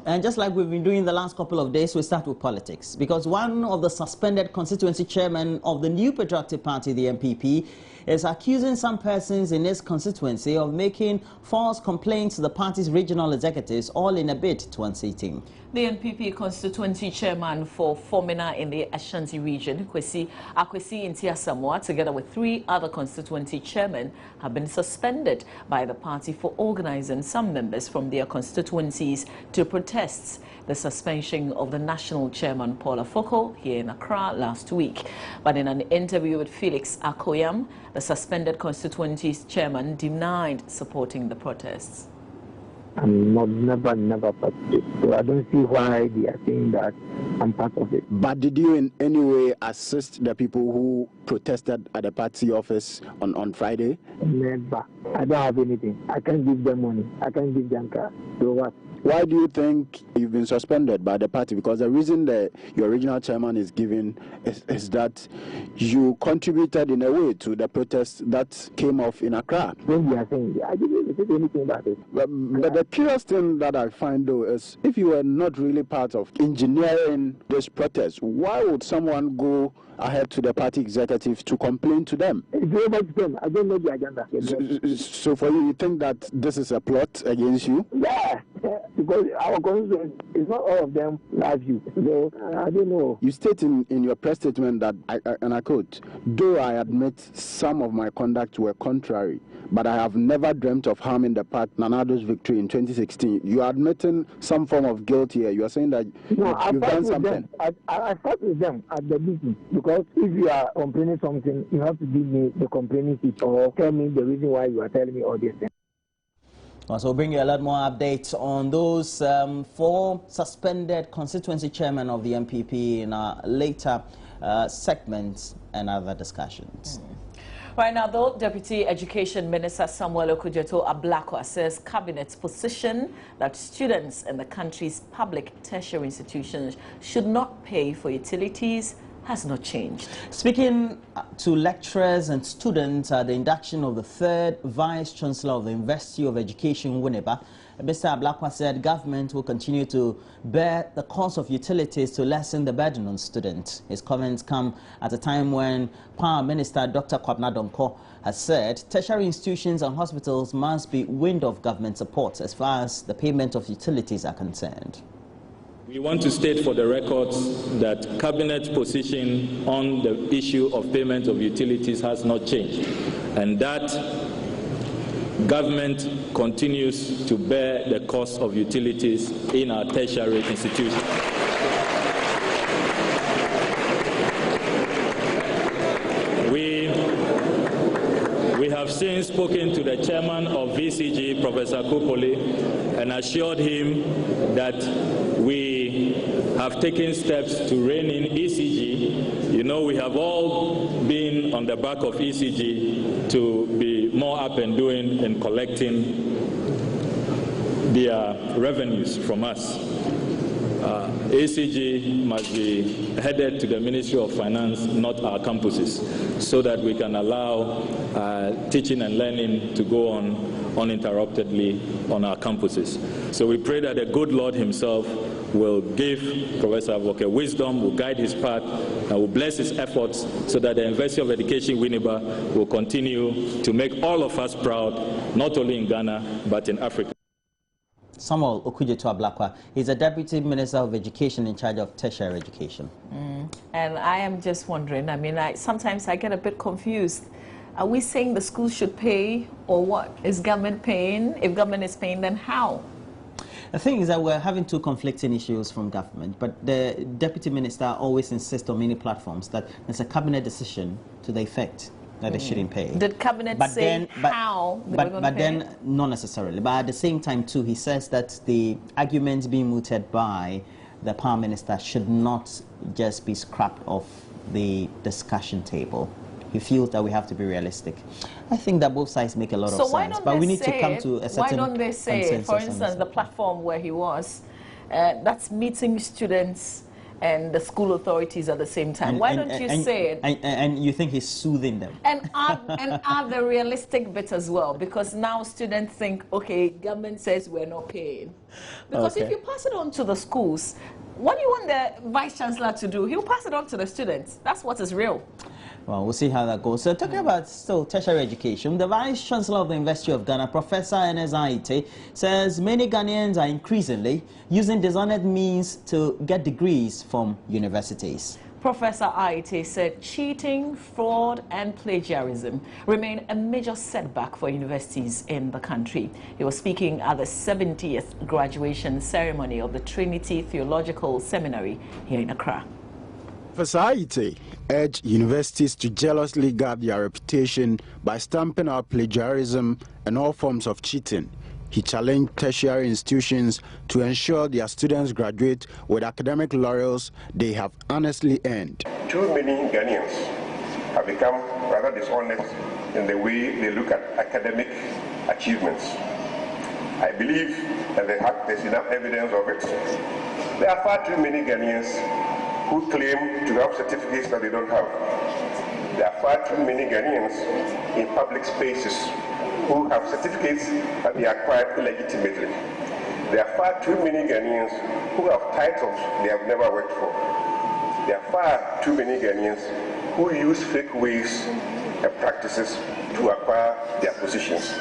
And just like we've been doing the last couple of days, we start with politics. Because one of the suspended constituency chairman of the New Patriotic Party, the NPP, is accusing some persons in his constituency of making false complaints to the party's regional executives, all in a bid to unseat him. The NPP constituency chairman for Fomena in the Ashanti region, Akwesi Ntiasamoah, together with 3 other constituency chairmen, have been suspended by the party for organizing some members from their constituencies to protest the suspension of the national chairman Paul Afoko here in Accra last week. But in an interview with Felix Akoyam, the suspended constituency's chairman denied supporting the protests. I'm never participated. So I don't see why they are saying that I'm part of it. But did you in any way assist the people who protested at the party office on Friday? Never. I don't have anything. I can't give them money. I can't give them car. So what? Why do you think you've been suspended by the party? Because the reason that your original chairman is giving is that you contributed in a way to the protest that came off in Accra. When we are saying, I didn't say anything about it. But the curious thing that I find though is if you were not really part of engineering this protest, why would someone go ahead to the party executive to complain to them? It's over to them. I don't know the agenda. So for you think that this is a plot against you? Yeah, because our constituency is not all of them like you. So I don't know. You state in your press statement that, and I quote, though I admit some of my conduct were contrary, but I have never dreamt of harming the party Nanado's victory in 2016. You are admitting some form of guilt here. You are saying that you've done something. I fought with them at the meeting because if you are complaining something, you have to give me the complaining sheet or tell me the reason why you are telling me all these things. So we'll bring you a lot more updates on those 4 suspended constituency chairmen of the NPP in our later segments and other discussions. Right now, though, Deputy Education Minister Samuel Okudzeto-Ablakwa says Cabinet's position that students in the country's public tertiary institutions should not pay for utilities has not changed. Speaking to lecturers and students at the induction of the 3rd Vice Chancellor of the University of Education, Winneba, Mr. Ablakwa said government will continue to bear the cost of utilities to lessen the burden on students. His comments come at a time when Power Minister Dr. Kwabena Donkor has said tertiary institutions and hospitals must be weaned off government support as far as the payment of utilities are concerned. We want to state for the records that Cabinet's position on the issue of payment of utilities has not changed, and that government continues to bear the cost of utilities in our tertiary institutions. We have since spoken to the chairman of VCG, Professor Kupoli, and assured him that we have taken steps to rein in ECG. You know, we have all been on the back of ECG to be more up and doing in collecting their revenues from us. ACG must be headed to the Ministry of Finance, not our campuses, so that we can allow teaching and learning to go on uninterruptedly on our campuses. So we pray that the good Lord himself will give Professor Avoke wisdom, will guide his path, and will bless his efforts so that the University of Education, Winneba, will continue to make all of us proud, not only in Ghana, but in Africa. Samuel Okudzeto-Ablakwa is a Deputy Minister of Education in charge of tertiary education. And I am just wondering, I mean, sometimes I get a bit confused. Are we saying the schools should pay, or what? Is government paying? If government is paying, then how? The thing is that we're having 2 conflicting issues from government, but the Deputy Minister always insists on many platforms that there's a cabinet decision to the effect that they shouldn't pay. Did cabinet say how they were going to pay? But then, not necessarily. But at the same time, too, he says that the arguments being mooted by the Power Minister should not just be scrapped off the discussion table. He feels that we have to be realistic. I think that both sides make a lot of sense, but we need to come to a certain Why don't they say, for instance, the platform where he was, that's meeting students and the school authorities at the same time. Why don't you say it? And you think he's soothing them? And add the realistic bit as well, because now students think, okay, government says we're not paying. Because if you pass it on to the schools, what do you want the Vice Chancellor to do? He'll pass it on to the students. That's what is real. Well, we'll see how that goes. So talking about still tertiary education, the Vice Chancellor of the University of Ghana, Professor Atani, says many Ghanaians are increasingly using dishonest means to get degrees from universities. Professor Aite said cheating, fraud and plagiarism remain a major setback for universities in the country. He was speaking at the 70th graduation ceremony of the Trinity Theological Seminary here in Accra. Professor Aite urged universities to jealously guard their reputation by stamping out plagiarism and all forms of cheating. He challenged tertiary institutions to ensure their students graduate with academic laurels they have honestly earned. Too many Ghanaians have become rather dishonest in the way they look at academic achievements. I believe that there's enough evidence of it. There are far too many Ghanaians who claim to have certificates that they don't have. There are far too many Ghanaians in public spaces who have certificates that they acquired illegitimately. There are far too many Ghanaians who have titles they have never worked for. There are far too many Ghanaians who use fake ways and practices to acquire their positions.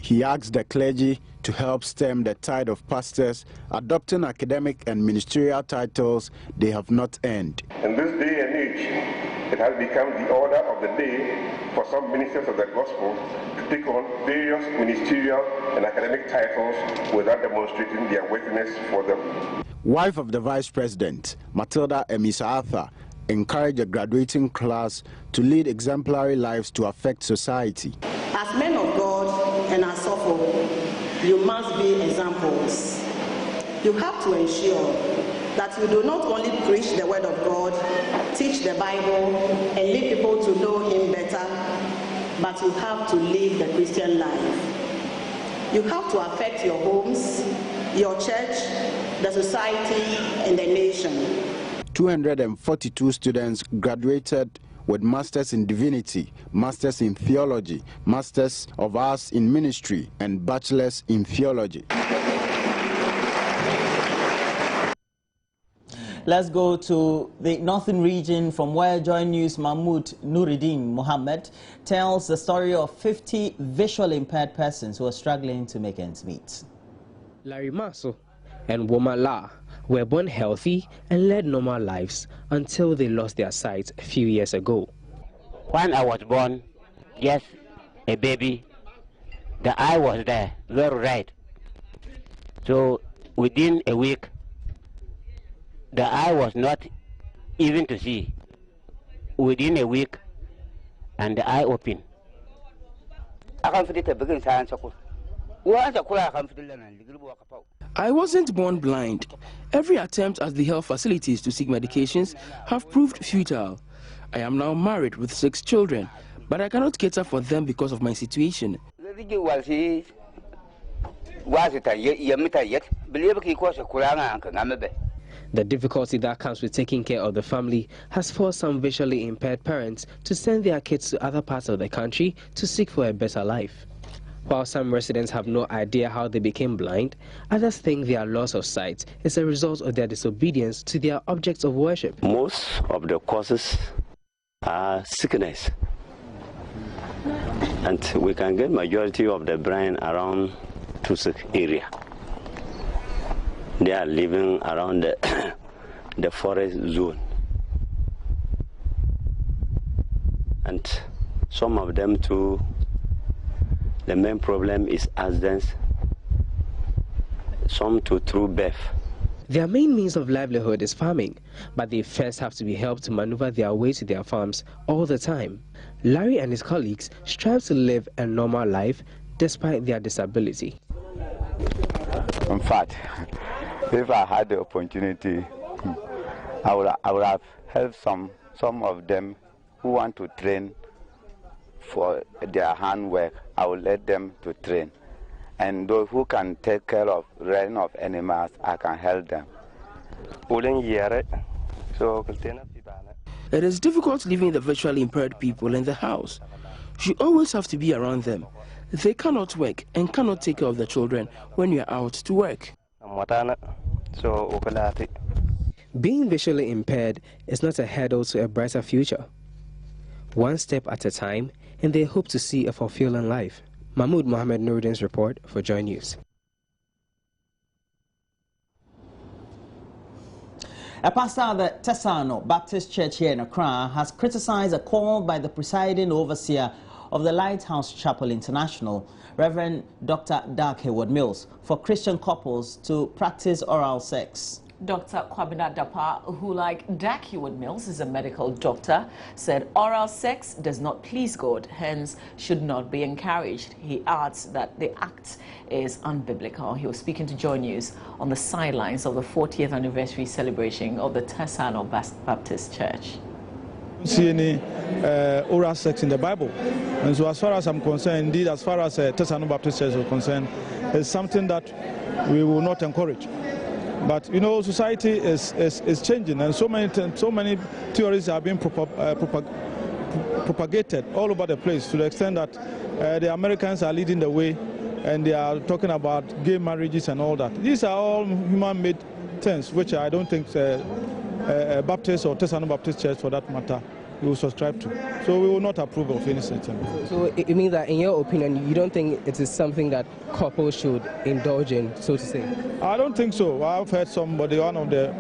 He asked the clergy to help stem the tide of pastors adopting academic and ministerial titles they have not earned. In this day and age, it has become the order of the day for some ministers of the gospel to take on various ministerial and academic titles without demonstrating their worthiness for them. Wife of the Vice President, Matilda Emisa Arthur, encouraged the graduating class to lead exemplary lives to affect society. As men of God and as suffer, you must be examples. You have to ensure that you do not only preach the word of God, teach the Bible, and lead people to know Him better, but you have to live the Christian life. You have to affect your homes, your church, the society, and the nation. 242 students graduated with Masters in Divinity, Masters in Theology, Masters of Arts in Ministry, and Bachelors in Theology. Let's go to the northern region, from where Joy News Mahmoud Nuruddin Mohammed tells the story of 50 visually impaired persons who are struggling to make ends meet. Larry Maso and Woma La were born healthy and led normal lives until they lost their sight a few years ago. When I was born, just a baby, the eye was there, very red. So within a week, the eye was not even to see. Within a week, and the eye opened. I wasn't born blind. Every attempt at the health facilities to seek medications have proved futile. I am now married with 6 children, but I cannot cater for them because of my situation. The difficulty that comes with taking care of the family has forced some visually impaired parents to send their kids to other parts of the country to seek for a better life. While some residents have no idea how they became blind, others think their loss of sight is a result of their disobedience to their objects of worship. Most of the causes are sickness, and we can get majority of the blind around Tusuk area. They are living around the forest zone, and some of them too, the main problem is accidents, some too through birth. Their main means of livelihood is farming, but they first have to be helped to maneuver their way to their farms all the time. Larry and his colleagues strive to live a normal life despite their disability. In fact, if I had the opportunity, I would have helped some of them who want to train for their handwork. I will let them to train. And those who can take care of rearing of animals, I can help them. It is difficult leaving the visually impaired people in the house. You always have to be around them. They cannot work and cannot take care of the children when you are out to work. Being visually impaired is not a hurdle to a brighter future. One step at a time, and they hope to see a fulfilling life. Mahmoud Mohammed Nuruddin's report for Joy News. A pastor of the Tesano Baptist Church here in Accra has criticized a call by the presiding overseer of the Lighthouse Chapel International, Reverend Dr. Doug Hayward Mills, for Christian couples to practice oral sex. Dr. Kwabena Dapa, who like Doug Hayward Mills is a medical doctor, said oral sex does not please God, hence should not be encouraged. He adds that the act is unbiblical. He was speaking to Joy News on the sidelines of the 40th anniversary celebration of the Tesano Baptist Church. See any oral sex in the Bible, and so as far as I'm concerned, indeed as far as Tesano Baptist Church is concerned, it's something that we will not encourage. But you know, society is changing, and so many theories are being propagated all over the place, to the extent that the Americans are leading the way, and they are talking about gay marriages and all that. These are all human-made things, which I don't think Baptist or Tesano Baptist Church, for that matter, we will subscribe to. So we will not approve of any such thing. So it means that, in your opinion, you don't think it is something that couples should indulge in, so to say? I don't think so. I've heard somebody, one of the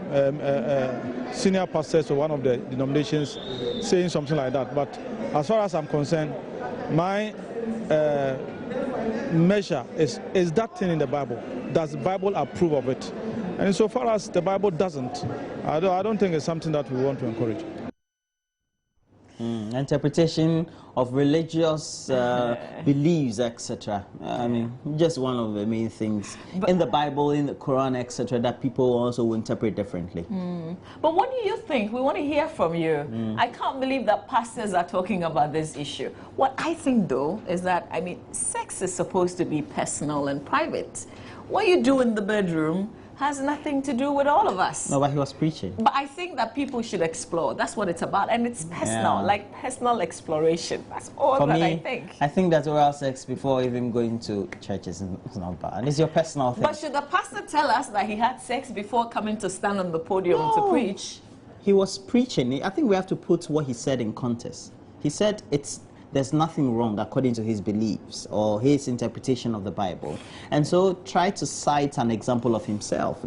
senior pastors of one of the denominations, saying something like that. But as far as I'm concerned, my measure is that thing in the Bible. Does the Bible approve of it? And so far as the Bible doesn't, I don't think it's something that we want to encourage. Interpretation of religious beliefs, etc. I mean, just one of the main things in the Bible, in the Quran, etc., that people also will interpret differently. But what do you think? We want to hear from you. I can't believe that pastors are talking about this issue. What I think, though, is that, I mean, sex is supposed to be personal and private. What you do in the bedroom has nothing to do with all of us. No, but he was preaching. But I think that people should explore. That's what it's about. And it's personal, like personal exploration. That's all For that me, I think. I think that oral sex before even going to church is not bad. It's your personal thing. But should the pastor tell us that he had sex before coming to stand on the podium to preach? He was preaching. I think we have to put what he said in context. He said there's nothing wrong according to his beliefs or his interpretation of the Bible. And so try to cite an example of himself.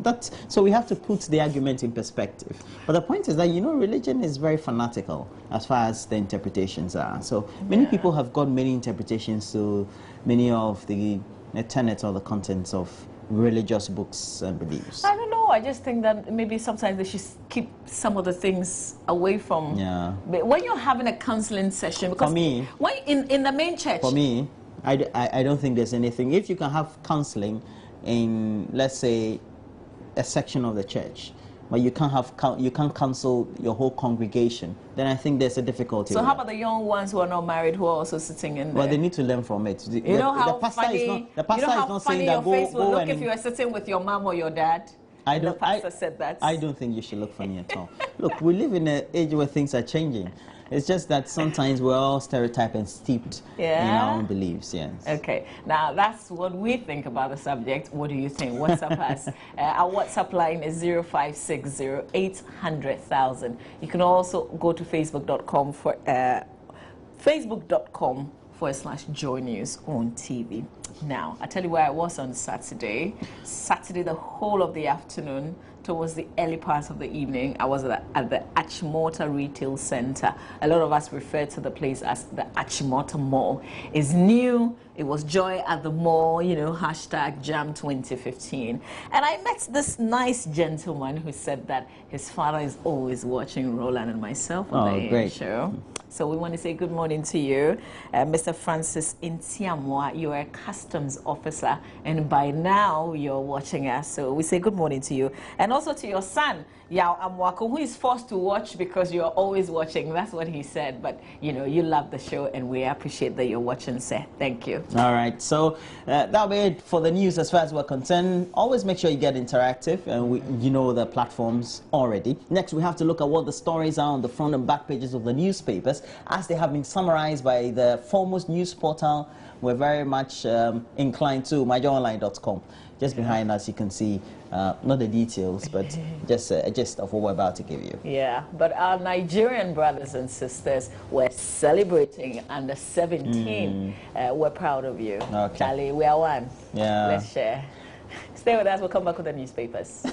So we have to put the argument in perspective. But the point is that, you know, religion is very fanatical as far as the interpretations are. So many people have got many interpretations to many of the tenets or the contents of religious books and beliefs. I don't know. I just think that maybe sometimes they should keep some of the things away from. Yeah. When you're having a counseling session, because for me, when in the main church. For me, I don't think there's anything. If you can have counseling in, let's say, a section of the church, but you can't counsel your whole congregation, then I think there's a difficulty. So how about the young ones who are not married who are also sitting in there? Well, they need to learn from it. You know how funny your face will look if you are sitting with your mom or your dad? The pastor said that. I don't think you should look funny at all. Look, we live in an age where things are changing. It's just that sometimes we're all stereotyped and steeped in our own beliefs. Yes. Okay. Now, that's what we think about the subject. What do you think? WhatsApp us. Our WhatsApp line is 0560-800,000. You can also go to facebook.com for facebook.com/Joy News on TV. Now, I tell you where I was on Saturday. The whole of the afternoon, towards the early part of the evening, I was at the Achimota Retail Center. A lot of us refer to the place as the Achimota Mall. It's new. It was Joy at the Mall, you know, #Jam 2015. And I met this nice gentleman who said that his father is always watching Roland and myself on the show. So we want to say good morning to you. Mr. Francis Intiamwa, you're a customs officer, and by now you're watching us. So we say good morning to you. And also to your son, Yao Amwako, who is forced to watch because you're always watching. That's what he said. But, you know, you love the show, and we appreciate that you're watching, sir. Thank you. All right. So that'll be it for the news as far as we're concerned. Always make sure you get interactive, and you know the platforms already. Next, we have to look at what the stories are on the front and back pages of the newspapers, as they have been summarized by the foremost news portal we're very much inclined to, myjoyonline.com. Just behind us, you can see not the details, but just a gist of what we're about to give you. Yeah, but our Nigerian brothers and sisters were celebrating under 17. We're proud of you. Okay. Charlie, we are one. Yeah. Let's share. Stay with us. We'll come back with the newspapers.